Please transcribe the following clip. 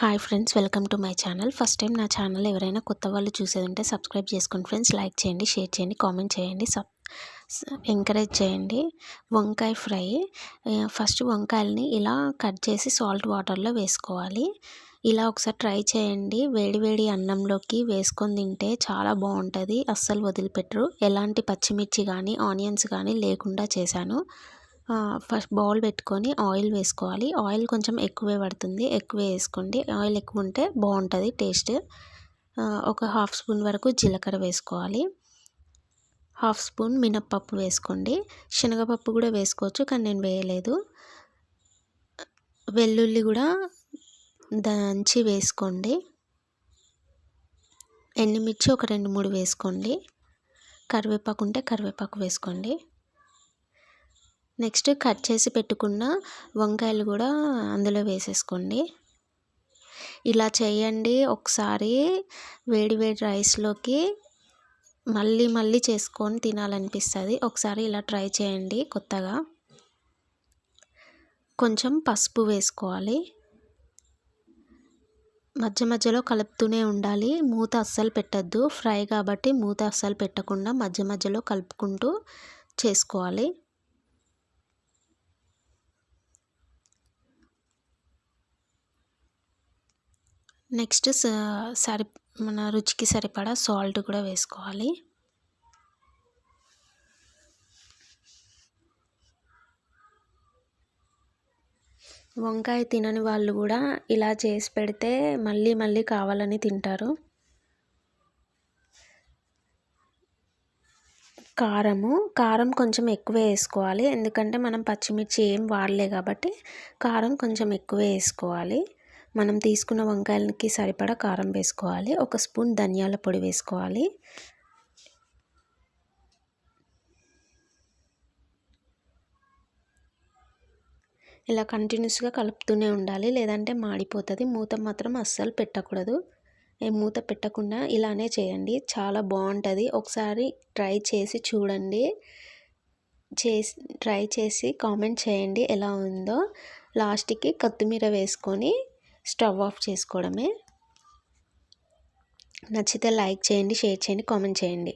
Hi friends, welcome to my channel. First time నా channel ఎవరైనా కొత్త వాళ్ళు చూసేది ఉంటే సబ్స్క్రైబ్ చేసుకోండి ఫ్రెండ్స్. లైక్ చేయండి, షేర్ చేయండి, కామెంట్ చేయండి, ఎంకరేజ్ చేయండి. వంకాయ ఫ్రై. ఫస్ట్ వంకాయలని ఇలా కట్ చేసి సాల్ట్ వాటర్లో వేసుకోవాలి. ఇలా ఒకసారి ట్రై చేయండి. వేడి వేడి అన్నంలోకి వేసుకొని తింటే చాలా బాగుంటుంది, అస్సలు వదిలిపెట్టరు. ఎలాంటి పచ్చిమిర్చి కానీ ఆనియన్స్ కానీ లేకుండా చేశాను. ఫస్ట్ బౌల్ పెట్టుకొని ఆయిల్ వేసుకోవాలి. ఆయిల్ కొంచెం ఎక్కువే పడుతుంది, ఎక్కువే వేసుకోండి. ఆయిల్ ఎక్కువ ఉంటే బాగుంటుంది టేస్ట్. ఒక హాఫ్ స్పూన్ వరకు జీలకర్ర వేసుకోవాలి. హాఫ్ స్పూన్ మినప్పప్పు వేసుకోండి. శనగపప్పు కూడా వేసుకోవచ్చు, కానీ నేను వేయలేదు. వెల్లుల్లి కూడా దంచి వేసుకోండి. ఎండుమిర్చి ఒక 2-3 వేసుకోండి. కరివేపాకు ఉంటే కరివేపాకు వేసుకోండి. నెక్స్ట్ కట్ చేసి పెట్టుకున్న వంకాయలు కూడా అందులో వేసేసుకోండి. ఇలా చేయండి. ఒకసారి వేడి వేడి రైస్లోకి మళ్ళీ మళ్ళీ చేసుకొని తినాలనిపిస్తుంది. ఒకసారి ఇలా ట్రై చేయండి కొత్తగా. కొంచెం పసుపు వేసుకోవాలి. మధ్య మధ్యలో కలుపుతూనే ఉండాలి. మూత అస్సలు పెట్టద్దు. ఫ్రై కాబట్టి మూత అస్సలు పెట్టకుండా మధ్య మధ్యలో కలుపుకుంటూ చేసుకోవాలి. నెక్స్ట్ మన రుచికి సరిపడా సాల్ట్ కూడా వేసుకోవాలి. వంకాయ తినని వాళ్ళు కూడా ఇలా చేసి పెడితే మళ్ళీ మళ్ళీ కావాలని తింటారు. కారం కొంచెం ఎక్కువే వేసుకోవాలి, ఎందుకంటే మనం పచ్చిమిర్చి ఏం వాడలే కాబట్టి కారం కొంచెం ఎక్కువే వేసుకోవాలి. మనం తీసుకున్న వంకాయలకి సరిపడా కారం వేసుకోవాలి. 1 స్పూన్ ధనియాల పొడి వేసుకోవాలి. ఇలా కంటిన్యూస్గా కలుపుతూనే ఉండాలి, లేదంటే మాడిపోతుంది. మూత మాత్రం అస్సలు పెట్టకూడదు. మూత పెట్టకుండా ఇలానే చేయండి, చాలా బాగుంటుంది. ఒకసారి ట్రై చేసి చూడండి. ట్రై చేసి కామెంట్ చేయండి ఎలా ఉందో. లాస్ట్కి కొత్తిమీర వేసుకొని స్టవ్ ఆఫ్ చేసుకోవడమే. నచ్చితే లైక్ చేయండి, షేర్ చేయండి, కామెంట్ చేయండి.